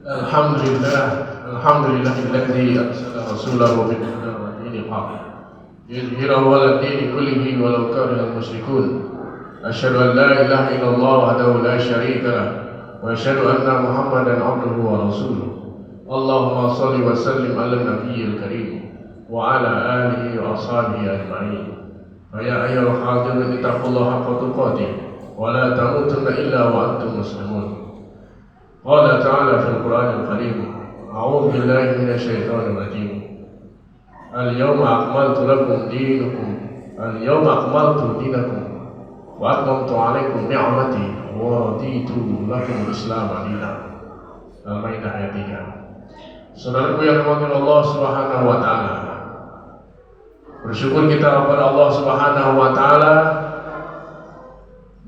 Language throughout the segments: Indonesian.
Alhamdulillah, alhamdulillahilladzi arsala rasulahu bil huda wa dinil haq liyudhhirahu 'ala ad-dini kullihi walau karihal musyrikun. Asyhadu an la ilaha illallah wahdahu la syarika lah wa asyhadu anna Muhammadan 'abduhu wa rasuluh. Allahumma shalli wa sallim 'ala nabiyyil karim wa 'ala alihi wa ashabihi ajma'in. Fa ya ayyuhal hadirun ittaqullaha haqqa tuqatih wa la tamutunna illa wa antum muslimun. قال تعالى في القرآن الكريم: أعوذ بالله من الشيطان الرجيم. اليوم أكملت لكم دينكم وأتممت عليكم نعمتي ورضيت لكم الإسلام دينا. Al-Maidah ayat 3. Saudaraku yang dirahmati Allah Subhanahu wa taala. Bersyukur kita kepada Allah Subhanahu wa taala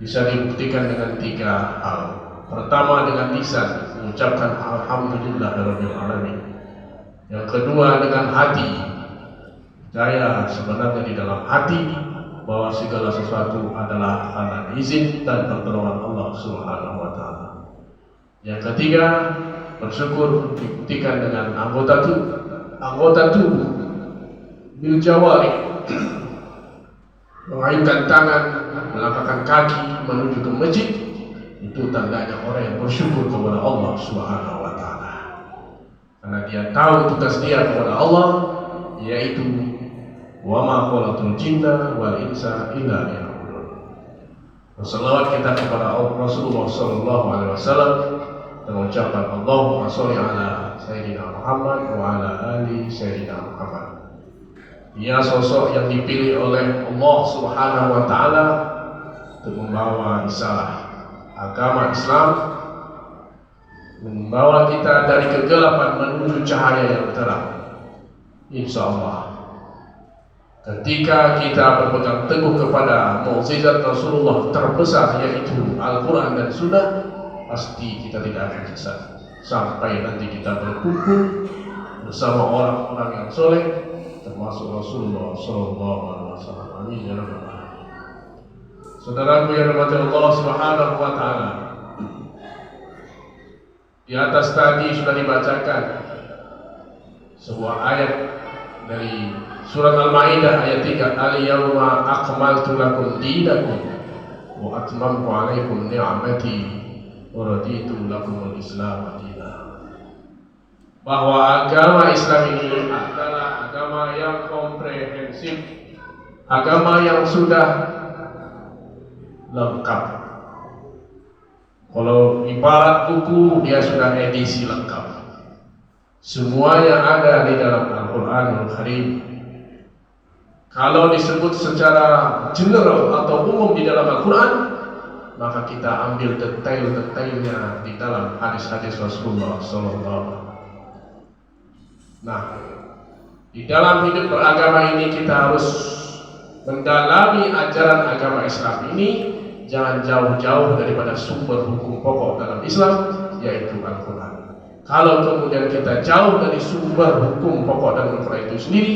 bisa dibuktikan dengan 3 hal. Pertama, dengan lisan mengucapkan alhamdulillahirabbil alamin. Yang kedua, dengan hati percaya sebenarnya di dalam hati bahwa segala sesuatu adalah karena izin dan pertolongan Allah Subhanahu wa taala. Yang ketiga, bersyukur dibuktikan dengan anggota tubuh bil jawari, mengayunkan tangan, melangkahkan kaki menuju ke masjid. Itu tandanya orang yang bersyukur kepada Allah Subhanahu wa taala. Karena dia tahu tugas dia kepada Allah, yaitu wa ma khalaqtul jinna wal insa illa liya'budun. Wassalawat kita kepada Rasulullah sallallahu alaihi wasallam dengan ucapan Allahumma shalli ala sayyidina Muhammad wa ala ali sayyidina Muhammad. Dia sosok yang dipilih oleh Allah Subhanahu wa taala untuk membawa risalah agama Islam, membawa kita dari kegelapan menuju cahaya yang terang. Insya Allah, ketika kita berpegang teguh kepada mukjizat Rasulullah terbesar, yaitu Al-Quran dan Sunnah, pasti kita tidak akan sesat sampai nanti kita berkumpul bersama orang-orang yang soleh, termasuk Rasulullah Sallallahu Alaihi Wasallam. Amin ya rabbal alamin. Saudaraku yang dirahmati Allah Subhanahu wa taala, di atas tadi sudah dibacakan sebuah ayat dari surat Al-Maidah ayat 3, Al-yawma akmaltu lakum dinakum wa atmamtu alaikum ni'mati wa raditu lakum al-Islam dinan. Bahwa agama Islam ini adalah agama yang komprehensif, agama yang sudah lengkap. Kalau ibarat buku, dia sudah edisi lengkap. Semua yang ada di dalam Al-Quranul Karim, kalau disebut secara general atau umum di dalam Al-Quran, maka kita ambil detail-detailnya di dalam hadis-hadis Rasulullah SAW. Nah, di dalam hidup beragama ini kita harus mendalami ajaran agama Islam ini. Jangan jauh-jauh daripada sumber hukum pokok dalam Islam, yaitu Al-Quran. Kalau kemudian kita jauh dari sumber hukum pokok dalam Al-Quran itu sendiri,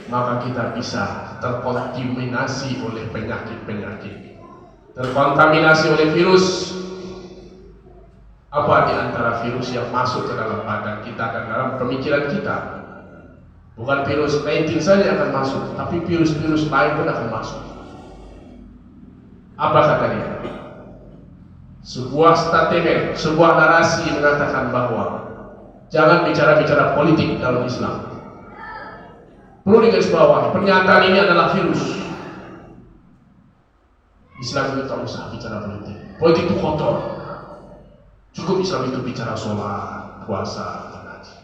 maka kita bisa terkontaminasi oleh penyakit-penyakit, terkontaminasi oleh virus. Apa di antara virus yang masuk ke dalam badan kita dan dalam pemikiran kita? Bukan virus 19 saja akan masuk, tapi virus-virus lain pun akan masuk. Apa kata dia? Sebuah statement, sebuah narasi mengatakan bahwa jangan bicara-bicara politik dalam Islam. Perlu digarisbawahi, pernyataan ini adalah virus. Islam itu tak usah bicara politik. Politik itu kotor. Cukup Islam itu bicara sholat, puasa, dan haji.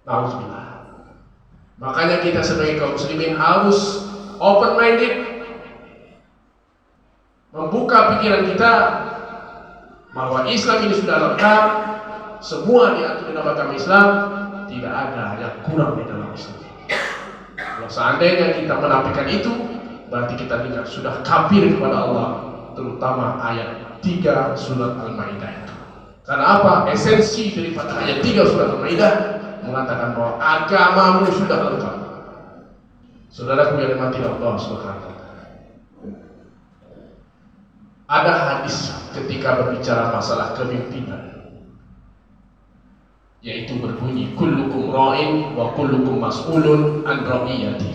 Nauzubillah. Makanya kita sebagai kaum muslimin harus open minded, membuka pikiran kita bahwa Islam ini sudah lengkap, semua diatur dalam agama Islam, tidak ada yang kurang di dalam Islam. Kalau seandainya kita menafikan itu, berarti kita sudah kafir kepada Allah, terutama ayat 3 surat Al-Maidah itu. Karena apa? Esensi daripada ayat 3 surat Al-Maidah mengatakan bahwa agamamu sudah lengkap. Saudaraku yang dirahmati Allah Subhanahu. Ada hadis ketika berbicara masalah kepemimpinan yaitu berbunyi kullukum ra'in wa kullukum mas'ulun an ra'iyati.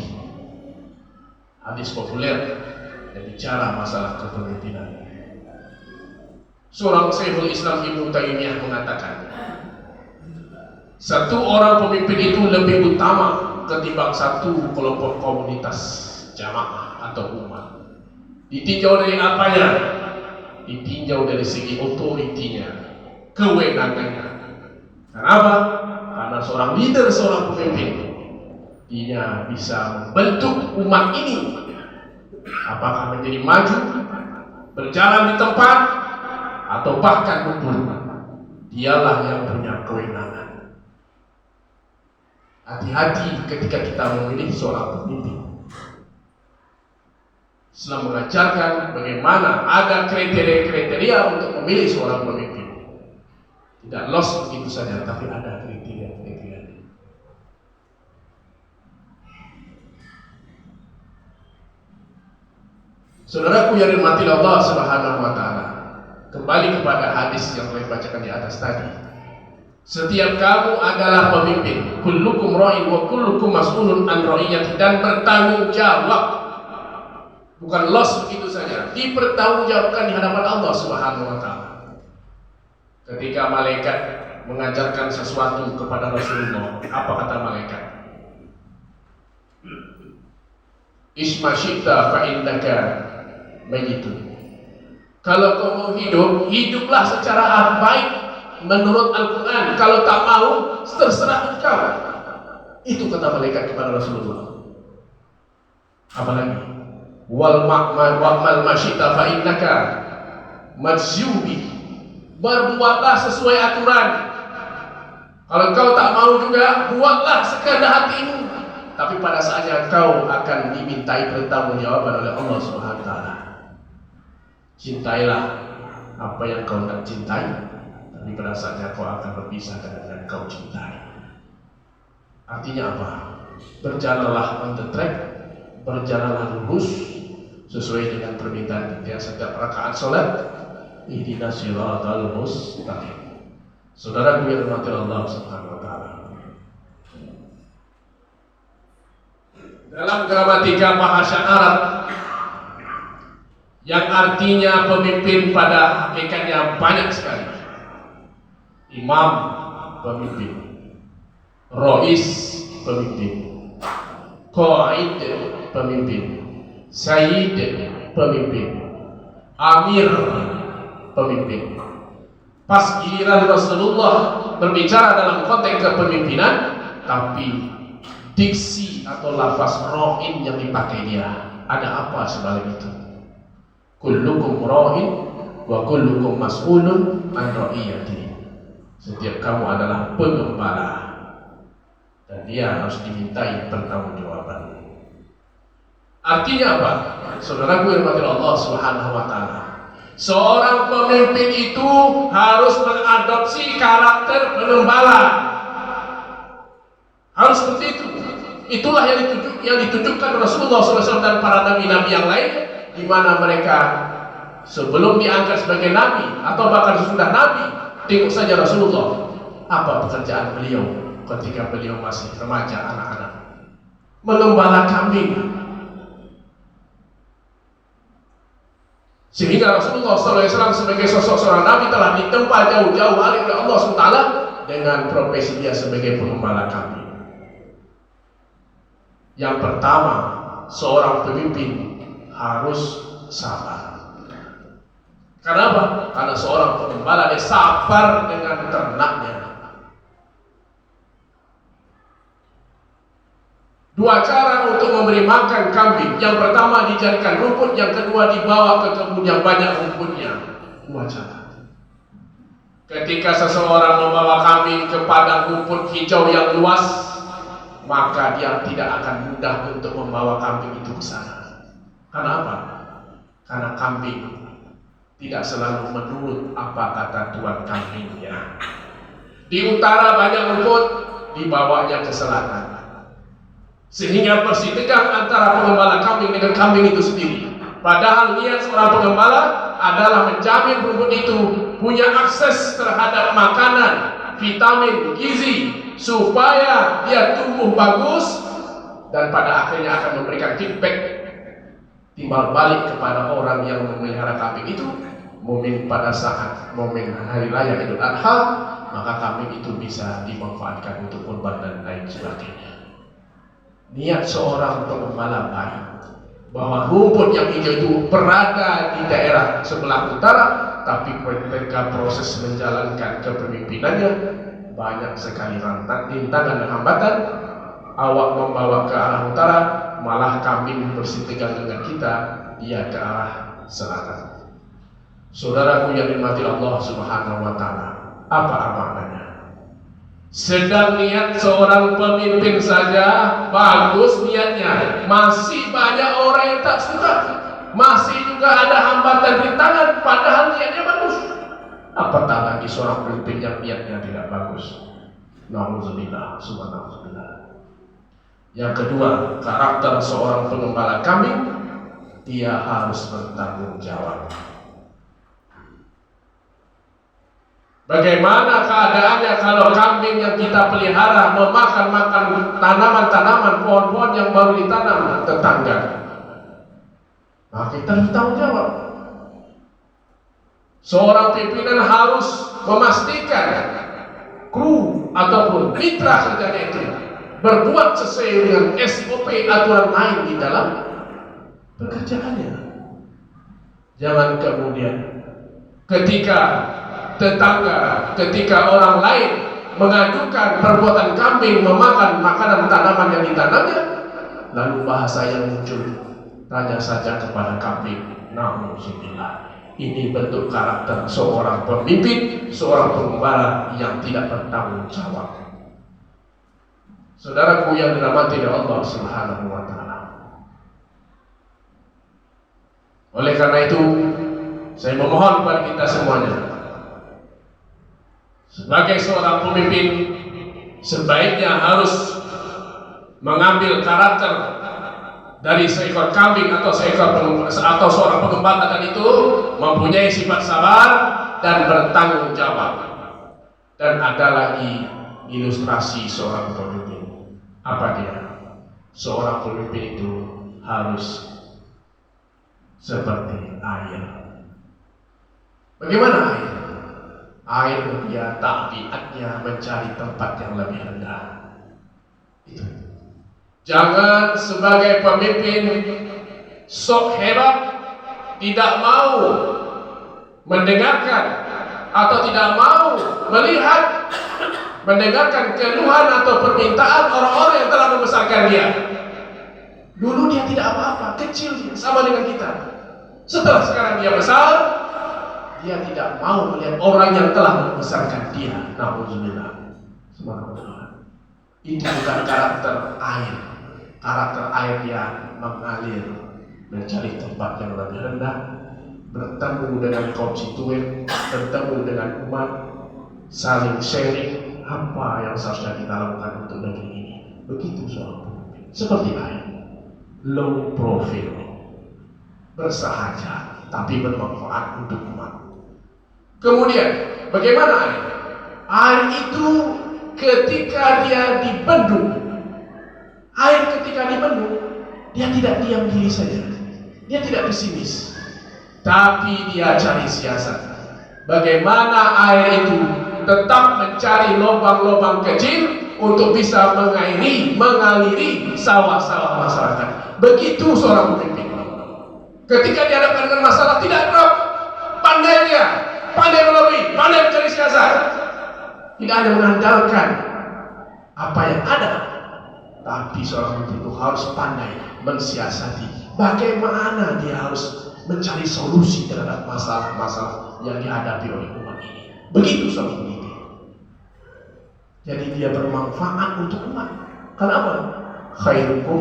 Hadis populer yang bicara masalah kepemimpinan. Seorang Syekhul Islam Ibnu Taimiyah mengatakan, satu orang pemimpin itu lebih utama ketimbang satu kelompok komunitas jamaah atau umat. Ditinjau dari apanya? Ditinjau dari segi otoritinya, kewenangannya. Kenapa? Karena seorang leader, seorang pemimpin, dia bisa membentuk umat ini apakah menjadi maju, berjalan di tempat, atau bahkan mundur. Dialah yang punya kewenangan. Hati-hati ketika kita memilih seorang pemimpin. Islam mengajarkan bagaimana ada kriteria-kriteria untuk memilih seorang pemimpin. Tidak lost begitu saja, tapi ada kriteria-kriteria. Saudaraku yang dirahmati Allah Subhanahu wa taala, kembali kepada hadis yang telah dibacakan di atas tadi. Setiap kamu adalah pemimpin. Kullukum ra'in wa kullukum mas'ulun an ra'iyati, dan bertanggung jawab. Bukan loss begitu saja, dipertanggungjawabkan di hadapan Allah Subhanahu wa taala. Ketika malaikat mengajarkan sesuatu kepada Rasulullah, apa kata malaikat? Isma syi'ta fa innaka mayyitun. Kalau kau mau hidup, hiduplah secara baik menurut Al-Quran. Kalau tak mau, terserah engkau. Itu kata malaikat kepada Rasulullah. Apalagi? Wal ma'mal masyita fa innaka majzubi. Berbuatlah sesuai aturan. Kalau kau tak mau juga, buatlah sekehendak hatimu. Tapi pada saatnya kau akan dimintai pertanggungjawaban oleh Allah Subhanahu wa taala. Cintailah apa yang kau tak cintai, tapi pada saatnya kau akan berpisah dengan yang kau cintai. Artinya apa? Berjalanlah on the track, berjalanlah lurus sesuai dengan permintaan kita setiap rakaat sholat. Ihdinas siratal mustaqim. Saudara yang dirahmati Allah Subhanahu wa taala. Dalam gramatika bahasa Arab yang artinya pemimpin pada hakikatnya banyak sekali. Imam pemimpin, Rais pemimpin, Qaid pemimpin, Sayyid pemimpin, Amir pemimpin. Pas giliran Rasulullah berbicara dalam konteks kepemimpinan, tapi diksi atau lafaz ra'in yang dipakai dia, ada apa sebalik itu? Kullukum ra'in wa kullukum mas'ulun an ra'iyati. Setiap kamu adalah pengembala dan dia harus dimintai pertanggungjawaban. Artinya apa? Saudaraku yang dirahmati Allah Subhanahu wa taala, seorang pemimpin itu harus mengadopsi karakter pengembala. Harus seperti itu. Itulah yang ditunjukkan Rasulullah SAW dan para nabi-nabi yang lain, di mana mereka sebelum diangkat sebagai nabi atau bahkan sesudah nabi. Tengok saja Rasulullah, apa pekerjaan beliau ketika beliau masih remaja, anak-anak, mengembala kambing. Sehingga Rasulullah SAW sebagai sosok seorang nabi telah ditempa jauh-jauh hari oleh Allah SWT dengan profesi dia sebagai pengembala kambing. Yang pertama, seorang pemimpin harus sabar. Karena apa? Karena seorang pengembala dia sabar dengan ternaknya. Dua cara untuk memberi makan kambing. Yang pertama dijadikan rumput, yang kedua dibawa ke kebun yang banyak rumputnya. Dua cara. Ketika seseorang membawa kambing ke padang rumput hijau yang luas, maka dia tidak akan mudah untuk membawa kambing itu ke sana. Karena apa? Karena kambing tidak selalu menurut apa kata tuan kambingnya. Di utara banyak rumput, dibawanya ke selatan. Sehingga bersitegang antara pengembala kambing dengan kambing itu sendiri. Padahal niat seorang pengembala adalah menjamin rumput itu punya akses terhadap makanan, vitamin, gizi, supaya dia tumbuh bagus dan pada akhirnya akan memberikan feedback timbal balik kepada orang yang memelihara kambing itu. Momen pada saat momen hari raya Idul Adha, maka kambing itu bisa dimanfaatkan untuk kurban dan lain sebagainya. Niat seorang pengembala baik bahwa rumput yang hijau itu berada di daerah sebelah utara, tapi ketika proses menjalankan kepemimpinannya banyak sekali rintangan dan hambatan. Awak membawa ke arah utara, malah kambing bersitegang dengan kita, dia ke arah selatan. Saudaraku yang dimati Allah Subhanahu wa Ta'ala, apa maknanya? Sedang niat seorang pemimpin saja bagus niatnya, masih banyak orang yang tak suka, masih juga ada hambatan rintangan, padahal niatnya bagus. Apatah lagi seorang pemimpin yang niatnya tidak bagus. Nauzubillah, subhanallah. Yang kedua, karakter seorang pengembala kambing, dia harus bertanggung jawab. Bagaimana keadaannya kalau kambing yang kita pelihara memakan tanaman-tanaman, pohon-pohon yang baru ditanam tetangga? Nah, kita harus tanggung jawab. Seorang pimpinan harus memastikan kru ataupun mitra kerjanya itu berbuat sesuai dengan SOP aturan main di dalam pekerjaannya. Jangan kemudian ketika tetangga, ketika orang lain mengadukan perbuatan kambing memakan makanan tanaman yang ditanamnya, lalu bahasa yang muncul, tanya saja kepada kambing. Nauzubillah. Ini bentuk karakter seorang pemimpin, seorang pengembala yang tidak bertanggung jawab. Saudaraku yang dirahmati oleh Allah Subhanahu wa Ta'ala. Oleh karena itu, saya memohon kepada kita semuanya, sebagai seorang pemimpin, sebaiknya harus mengambil karakter dari seekor kambing atau seorang pengembala tadi itu, mempunyai sifat sabar dan bertanggung jawab. Dan ada lagi ilustrasi seorang pemimpin. Apa dia? Seorang pemimpin itu harus seperti air. Bagaimana air? Air dia tabiatnya mencari tempat yang lebih rendah. Itu. Jangan sebagai pemimpin sok hebat, tidak mau mendengarkan atau tidak mau melihat, mendengarkan keluhan atau permintaan orang-orang yang telah membesarkan dia. Dulu dia tidak apa-apa, kecil dia, sama dengan kita. Setelah sekarang dia besar, dia tidak mau melihat orang yang telah membesarkan dia. Nauzubillah. Subhanallah. Itu bukan karakter air. Karakter air dia mengalir, mencari tempat yang lebih rendah, bertemu dengan konstituen, bertemu dengan umat, saling sharing apa yang seharusnya kita lakukan untuk negeri ini. Begitu seorang pemimpin. Seperti air, low profile, bersahaja tapi bermanfaat untuk umat. Kemudian, bagaimana air? Air itu ketika dia dibendung, air ketika dibendung, dia tidak diam diri saja. Dia tidak pesimis, tapi dia cari siasat. Bagaimana air itu tetap mencari lubang-lubang kecil untuk bisa mengaliri sawah-sawah masyarakat. Begitu seorang pemimpin. Ketika dihadapkan dengan masalah, tidak drop, pandai dia, pandai melobi, pandai mencari siasat. Tidak hanya mengandalkan apa yang ada, tapi seorang pemimpin itu harus pandai mensiasati bagaimana dia harus mencari solusi terhadap masalah-masalah yang dihadapi oleh umat ini. Begitu seorang pemimpin. Jadi dia bermanfaat untuk umat. Kenapa? Khairukum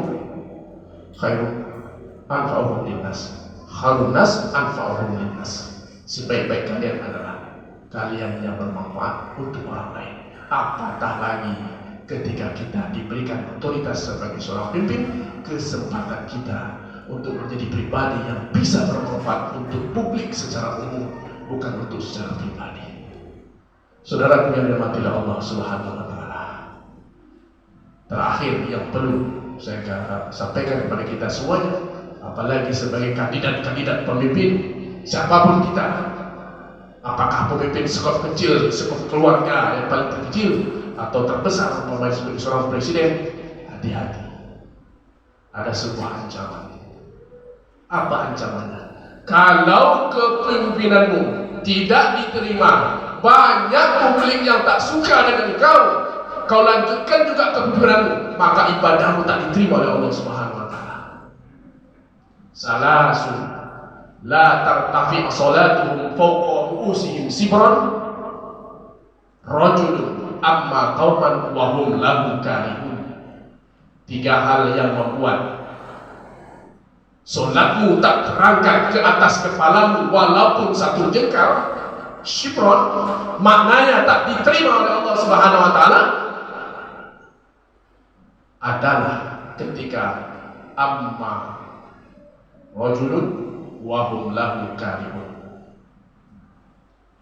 anfa'uhum linnas. Khairun nas anfa'uhum linnas. Sebaik-baik kalian adalah kalian yang bermanfaat untuk orang lain. Apatah lagi ketika kita diberikan otoritas sebagai seorang pemimpin, kesempatan kita untuk menjadi pribadi yang bisa bermanfaat untuk publik secara umum, bukan untuk secara pribadi. Saudara yang dirahmati Allah Subhanahu wa taala. Terakhir yang perlu saya sampaikan kepada kita semuanya, apalagi sebagai kandidat-kandidat pemimpin, siapapun kita, apakah pemimpin skop kecil, skop keluarga yang paling terkecil atau terbesar, umpamanya sebagai seorang presiden, hati-hati. Ada sebuah ancaman. Apa ancamannya? Kalau kepemimpinanmu tidak diterima, banyak publik yang tak suka dengan kau lanjutkan juga kepemimpinanmu, maka ibadahmu tak diterima oleh Allah Subhanahu wa taala. Salasun la tartafi salatuhum fawqa ru'usihim sibran, rajulun amma qauman wa hum lahu karihun. 3 hal yang membuat solatmu tak terangkat ke atas kepalamu walaupun 1 jengkal, syibron, maknanya tak diterima oleh Allah Subhanahu wa taala, adalah ketika amma rajulun wa hum lahu karihun.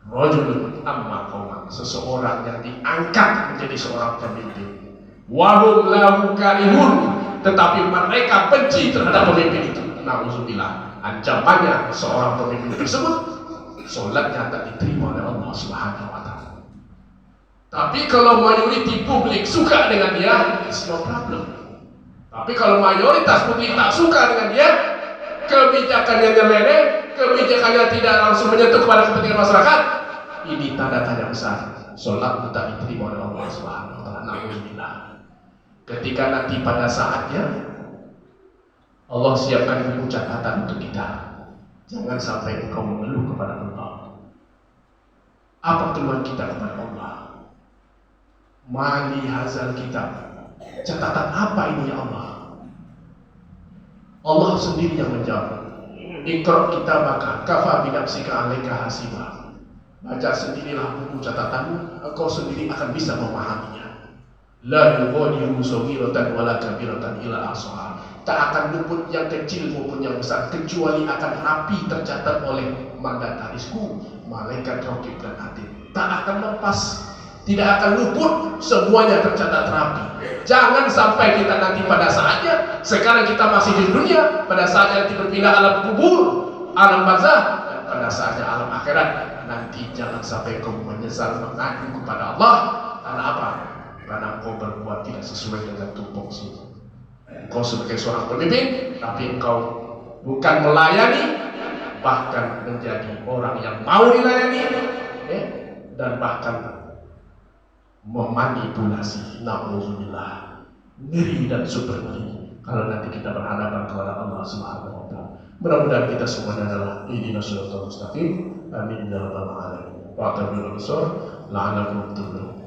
Rajulun amma qauman, seseorang yang diangkat menjadi seorang pemimpin, wa hum lahu karihun, tetapi mereka benci terhadap pemimpin itu. Nauzubillah. Ancamannya seorang pemimpin tersebut solatnya tak diterima oleh Allah Subhanahu wa taala. Tapi kalau mayoriti publik suka dengan dia, it's no problem. Tapi kalau mayoritas publik tak suka dengan dia, kebijakannya nyeleneh, kebijakannya tidak langsung menyentuh kepada kepentingan masyarakat, ini tanda tanya besar. Solat tak diterima oleh Allah Subhanahu wa taala. Nauzubillah. Ketika nanti pada saatnya Allah siapkan buku catatan untuk kita. Jangan sampai engkau mengeluh kepada Allah. Apa keluhan kita kepada Allah? Mali hazal kitab. Catatan apa ini ya Allah? Allah sendiri yang menjawab. Iqra kitabaka kafa bi nafsika 'alaika hasiba. Baca sendirilah buku catatanmu, engkau sendiri akan bisa memahaminya. La yughadiru saghiratan wala kabiratan illa ahsaha. Tak akan luput yang kecil maupun yang besar, kecuali akan rapi tercatat oleh mandatarisku, malaikat raqib dan atid. Tak akan lepas, tidak akan luput, semuanya tercatat rapi. Jangan sampai kita nanti pada saatnya, sekarang kita masih di dunia, pada saatnya nanti berpindah alam kubur, alam barzah, dan pada saatnya alam akhirat, nanti jangan sampai kau menyesal mengadu kepada Allah. Karena apa? Karena kau berbuat tidak sesuai dengan tupoksi. Engkau sebagai seorang pemimpin, tapi engkau bukan melayani, bahkan menjadi orang yang mau dilayani, ya, dan bahkan memanipulasi. Nauzubillah. Ngeri dan super ngeri kalau nanti kita berhadapan kepada Allah Subhanahu wa taala. Mudah-mudahan kita semuanya adalah ihdinas shiratal mustaqim. Amin ya rabbal alamin. Wa aqimul absar la'allakum tuflihun.